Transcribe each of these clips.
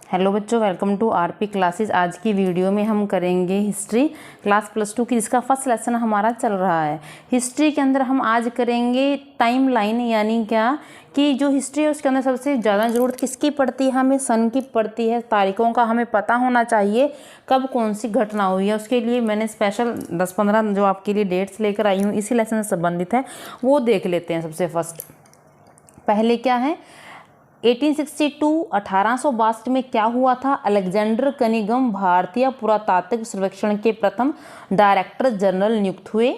Hello बच्चों, welcome to RP classes. आज की वीडियो में हम करेंगे हिस्ट्री क्लास +2 की, जिसका फर्स्ट लेसन हमारा चल रहा है। हिस्ट्री के अंदर हम आज करेंगे टाइम लाइन, यानी क्या कि जो हिस्ट्री है उसके अंदर सबसे ज़्यादा ज़रूरत किसकी पड़ती है? हमें सन की पड़ती है। तारीखों का हमें पता होना चाहिए कब कौन सी घटना हुई है। उसके लिए मैंने स्पेशल 10-15 जो आपके लिए डेट्स लेकर आई हूँ, इसी लेसन से संबंधित है, वो देख लेते हैं। सबसे फर्स्ट पहले क्या है 1862 1862 में क्या हुआ था? अलेक्जेंडर कनिंघम भारतीय पुरातात्विक सर्वेक्षण के प्रथम डायरेक्टर जनरल नियुक्त हुए।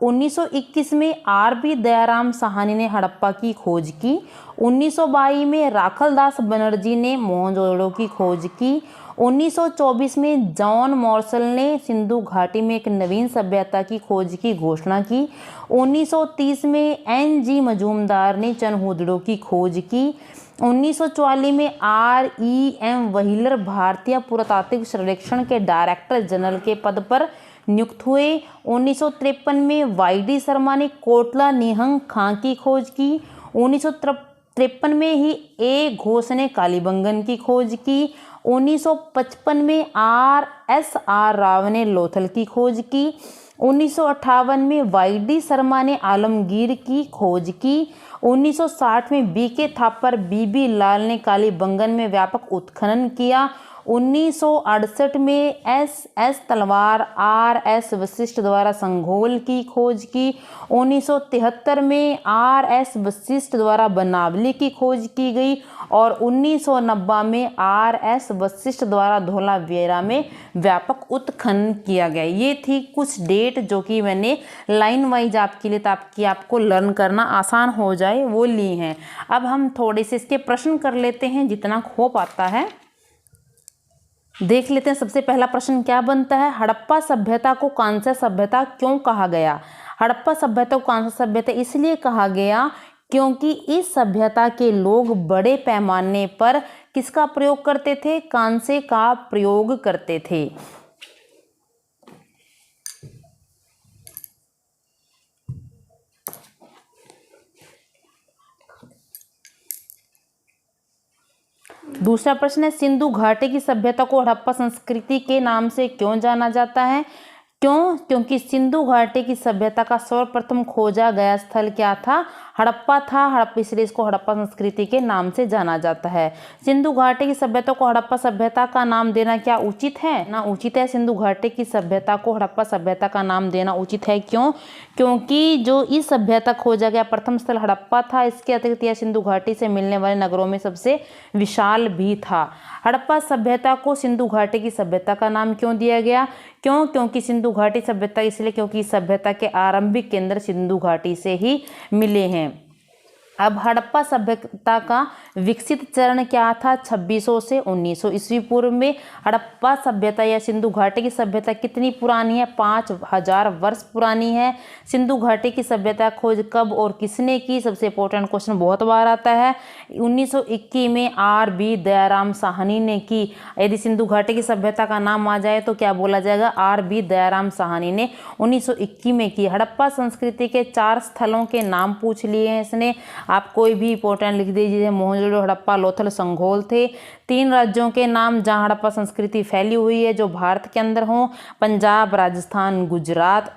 1921 में आर.बी. दयाराम साहनी ने हड़प्पा की खोज की। 1922 में राखलदास बनर्जी ने मोहनजोदड़ो की खोज की। 1924 में जॉन मॉर्सल ने सिंधु घाटी में एक नवीन सभ्यता की खोज की घोषणा की। 1930 में एन.जी. मजूमदार ने चनहुदड़ो की खोज की। 1944 में R.E.M. व्हीलर भारतीय पुरातात्विक सर्वेक्षण के डायरेक्टर जनरल के पद पर नियुक्त हुए। 1953 में वाई.डी. शर्मा ने कोटला निहंग खां की खोज की। 1953 में ही ए. घोष ने कालीबंगन की खोज की। 1955 में R.S.R. राव ने लोथल की खोज की। 1958 में वाई.डी. शर्मा ने आलमगीर की खोज की। 1960 में बी.के. थापर बी.बी. लाल ने कालीबंगन में व्यापक उत्खनन किया। 1968 में एस.एस. तलवार R.S. वशिष्ठ द्वारा संघोल की खोज की। 1973 में R.S. वशिष्ठ द्वारा बनावली की खोज की गई और 1990 में R.S. वशिष्ठ द्वारा धोलावीरा में व्यापक उत्खनन किया गया। ये थी कुछ डेट जो कि मैंने लाइन वाइज आपके लिए, ताकि आपको लर्न करना आसान हो जाए, वो ली हैं। अब हम थोड़े से इसके प्रश्न कर लेते हैं, जितना हो पाता है देख लेते हैं। सबसे पहला प्रश्न क्या बनता है? हड़प्पा सभ्यता को कांस्य सभ्यता क्यों कहा गया? हड़प्पा सभ्यता को कांस्य सभ्यता इसलिए कहा गया क्योंकि इस सभ्यता के लोग बड़े पैमाने पर किसका प्रयोग करते थे? कांस्य का प्रयोग करते थे। दूसरा प्रश्न है सिंधु घाटी की सभ्यता को हड़प्पा संस्कृति के नाम से क्यों जाना जाता है? क्यों? क्योंकि सिंधु घाटी की सभ्यता का सर्वप्रथम खोजा गया स्थल क्या था? हड़प्पा था। हड़प्पा, इसलिए इसको हड़प्पा संस्कृति के नाम से जाना जाता है। सिंधु घाटी की सभ्यता को हड़प्पा सभ्यता का नाम देना क्या उचित है? ना उचित है। सिंधु घाटी की सभ्यता को हड़प्पा सभ्यता का नाम देना उचित है। क्यों? क्योंकि जो इस सभ्यता खोजा गया प्रथम स्थल हड़प्पा था। इसके अतिरिक्त यह सिंधु घाटी से मिलने वाले नगरों में सबसे विशाल भी था। हड़प्पा सभ्यता को सिंधु घाटी की सभ्यता का नाम क्यों दिया गया? क्यों? क्योंकि सिंधु घाटी सभ्यता इसलिए क्योंकि सभ्यता के आरंभिक केंद्र सिंधु घाटी से ही मिले हैं। अब हड़प्पा सभ्यता का विकसित चरण क्या था? 2600 से 1900 ईस्वी पूर्व में। हड़प्पा सभ्यता या सिंधु घाटी की सभ्यता कितनी पुरानी है? 5000 वर्ष पुरानी है। सिंधु घाटी की सभ्यता खोज कब और किसने की? सबसे इंपॉर्टेंट क्वेश्चन बहुत बार आता है। 1921 में R.B. दयाराम साहनी ने की। यदि सिंधु घाटी की सभ्यता का नाम आ जाए तो क्या बोला जाएगा? R.B. दयाराम साहनी ने 1921 में की। हड़प्पा संस्कृति के 4 स्थलों के नाम पूछ लिए हैं इसने। आप कोई भी इंपॉर्टेंट लिख दीजिए। मोहनजोदड़ो, हड़प्पा, लोथल, संघोल थे। 3 राज्यों के नाम जहां हड़प्पा संस्कृति फैली हुई है, जो भारत के अंदर हो: पंजाब, राजस्थान, गुजरात।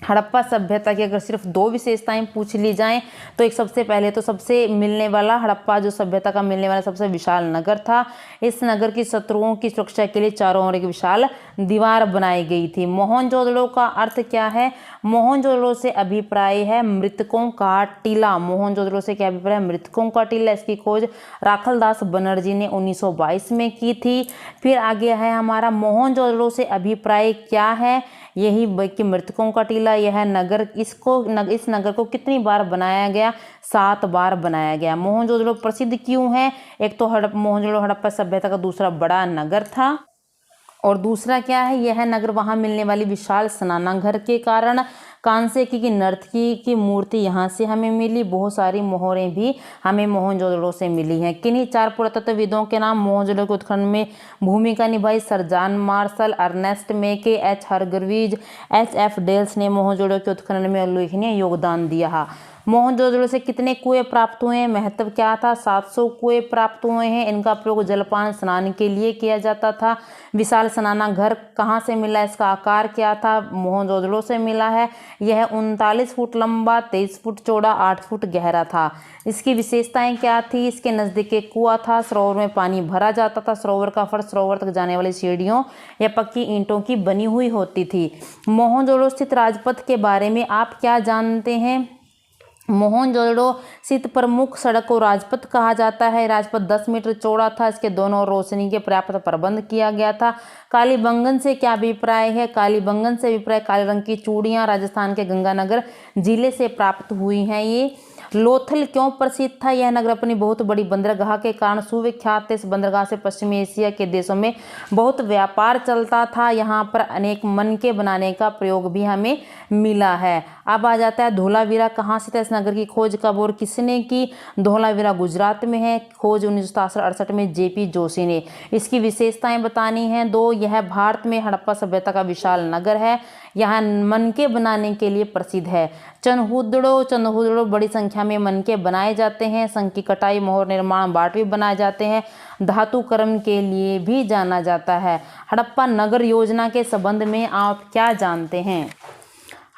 हड़प्पा सभ्यता की अगर सिर्फ 2 विशेषताएं पूछ ली जाएं तो एक सबसे पहले तो सबसे मिलने वाला हड़प्पा जो सभ्यता का मिलने वाला सबसे विशाल नगर था। इस नगर की शत्रुओं की सुरक्षा के लिए चारों ओर एक विशाल दीवार बनाई गई थी। मोहनजोदड़ो का अर्थ क्या है? मोहनजोदड़ो से अभिप्राय है मृतकों का टीला। मोहनजोदड़ो से क्या अभिप्राय? मृतकों का टीला। इसकी खोज राखलदास बनर्जी ने 1922 में की थी। फिर आगे है हमारा मोहनजोदड़ो से अभिप्राय क्या है? यही कि मृतकों का टीला। यह नगर इस नगर को कितनी बार बनाया गया? 7 बार बनाया गया। मोहनजोदड़ो प्रसिद्ध क्यों है? एक तो मोहनजोदड़ो हड़प्पा सभ्यता का दूसरा बड़ा नगर था, और दूसरा क्या है? यह नगर वहां मिलने वाली विशाल स्नानागार के कारण। कांस्य की नर्तकी की मूर्ति यहाँ से हमें मिली। बहुत सारी मोहरें भी हमें मोहनजोदड़ो से मिली हैं। किन्हीं 4 पुरातत्वविदों के नाम मोहनजोदड़ो के उत्खनन में भूमिका निभाई? सर जॉन मार्शल, अर्नेस्ट मेके, H. Hargreaves, H.F. डेल्स ने मोहनजोदड़ो के उत्खनन में उल्लेखनीय योगदान दिया। मोहनजोदड़ो से कितने कुएं प्राप्त हुए हैं? महत्व क्या था? 700 कुएं प्राप्त हुए हैं। इनका प्रयोग जलपान स्नान के लिए किया जाता था। विशाल स्नाना घर कहाँ से मिला? इसका आकार क्या था? मोहनजोदड़ो से मिला है। यह 39 फुट लंबा, 23 फुट चौड़ा, 8 फुट गहरा था। इसकी विशेषताएं क्या थी? इसके नजदीक एक कुआं था। सरोवर में पानी भरा जाता था। सरोवर का फर्श सरोवर तक जाने वाली सीढ़ियों या पक्की ईंटों की बनी हुई होती थी। मोहनजोदड़ो स्थित राजपथ के बारे में आप क्या जानते हैं? मोहनजोदड़ो स्थित प्रमुख सड़क को राजपथ कहा जाता है। राजपथ 10 मीटर चौड़ा था। इसके दोनों ओर रोशनी के पर्याप्त प्रबंध किया गया था। कालीबंगन से क्या अभिप्राय है? कालीबंगन से अभिप्राय काले रंग की चूड़ियां राजस्थान के गंगानगर जिले से प्राप्त हुई हैं। ये लोथल क्यों प्रसिद्ध था? यह नगर अपनी बहुत बड़ी बंदरगाह के कारण सुविख्यात है। इस बंदरगाह से पश्चिमी एशिया के देशों में बहुत व्यापार चलता था। यहाँ पर अनेक मनके बनाने का प्रयोग भी हमें मिला है। अब आ जाता है धोलावीरा कहाँ से था? इस नगर की खोज कब और किसने की? धोलावीरा गुजरात में है। खोज 1967-68 में जेपी जोशी ने। इसकी विशेषताएं बतानी हैं 2। यह भारत में हड़प्पा सभ्यता का विशाल नगर है। यहाँ मनके बनाने के लिए प्रसिद्ध है। चंदहुदड़ो बड़ी संख्या में मनके बनाए जाते हैं। संख की कटाई, मोहर निर्माण, बाट भी बनाए जाते हैं। धातु कर्म के लिए भी जाना जाता है। हड़प्पा नगर योजना के संबंध में आप क्या जानते हैं?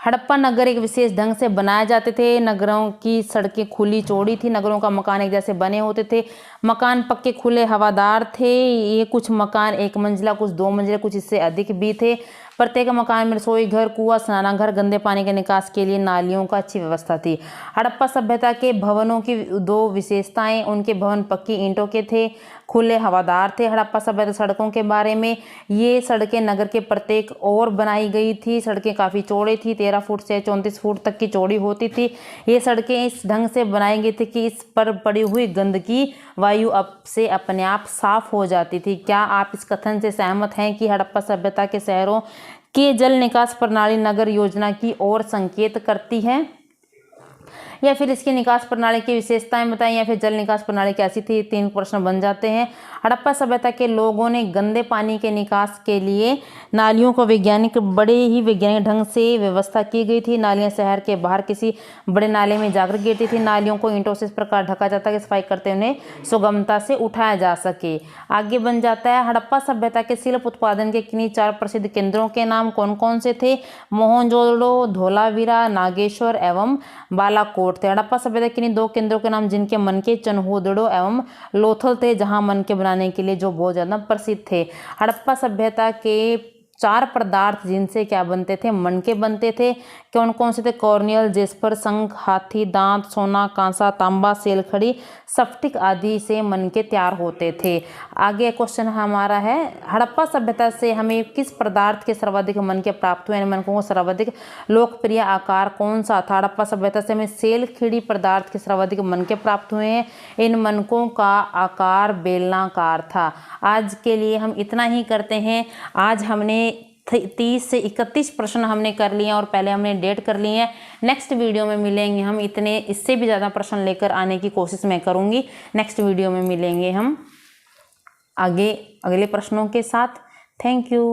हड़प्पा नगर एक विशेष ढंग से बनाए जाते थे। नगरों की सड़कें खुली चौड़ी थी। नगरों का मकान एक जैसे बने होते थे। मकान पक्के खुले हवादार थे। ये कुछ मकान 1 मंजिला, कुछ 2 मंजिला, कुछ इससे अधिक भी थे। प्रत्येक मकान में रसोई घर, कुआं, स्नानाघर, गंदे पानी के निकास के लिए नालियों का अच्छी व्यवस्था थी। हड़प्पा सभ्यता के भवनों की 2 विशेषताएं। उनके भवन पक्की ईंटों के थे, खुले हवादार थे। हड़प्पा सभ्यता सड़कों के बारे में, ये सड़कें नगर के प्रत्येक ओर बनाई गई थी। सड़कें काफ़ी चौड़ी थी, 13 फुट से 34 फुट तक की चौड़ी होती थी। ये सड़कें इस ढंग से बनाई गई थी कि इस पर पड़ी हुई गंदगी वायु से अपने आप साफ हो जाती थी। क्या आप इस कथन से सहमत हैं कि हड़प्पा सभ्यता के शहरों के जल निकास प्रणाली नगर योजना की ओर संकेत करती है? या फिर इसकी निकास प्रणाली की विशेषताएं बताएं, या फिर जल निकास प्रणाली कैसी थी? 3 प्रश्न बन जाते हैं। हड़प्पा सभ्यता के लोगों ने गंदे पानी के निकास के लिए नालियों को बड़े ही वैज्ञानिक ढंग से व्यवस्था की गई थी। नालियां शहर के बाहर किसी बड़े नाले में जाकर गिरती थी। नालियों को ईंटों से इस प्रकार ढका जाता कि सफाई करते उन्हें सुगमता से उठाया जा सके। आगे बन जाता है हड़प्पा सभ्यता के शिल्प उत्पादन के किन्हीं 4 प्रसिद्ध केंद्रों के नाम कौन कौन से थे? मोहनजोदड़ो, धोलावीरा, नागेश्वर एवं बालाकोट थे। हड़प्पा सभ्यता के किन्हीं 2 केंद्रों के नाम जिनके मनके चंदहुदड़ो एवं लोथल थे, जहां मनके बनाने के लिए जो बहुत ज्यादा प्रसिद्ध थे। हड़प्पा सभ्यता के 4 पदार्थ जिनसे क्या बनते थे? मनके बनते थे। कौन कौन से थे? कॉर्नियल, जेस्पर, शंख, हाथी दांत, सोना, कांसा, तांबा, सेलखड़ी, स्फटिक आदि से मनके तैयार होते थे। आगे क्वेश्चन हमारा है हड़प्पा सभ्यता से हमें किस पदार्थ के सर्वाधिक मनके प्राप्त हुए? मनकों को सर्वाधिक लोकप्रिय आकार कौन सा था? हड़प्पा सभ्यता से हमें सेलखड़ी पदार्थ के सर्वाधिक मनके प्राप्त हुए हैं। इन मनकों का आकार बेलनाकार था। आज के लिए हम इतना ही करते हैं। आज हमने 30 से 31 प्रश्न हमने कर लिए हैं और पहले हमने डेट कर लिए हैं। नेक्स्ट वीडियो में मिलेंगे हम, इतने इससे भी ज़्यादा प्रश्न लेकर आने की कोशिश मैं करूँगी। नेक्स्ट वीडियो में मिलेंगे हम आगे अगले प्रश्नों के साथ। Thank you.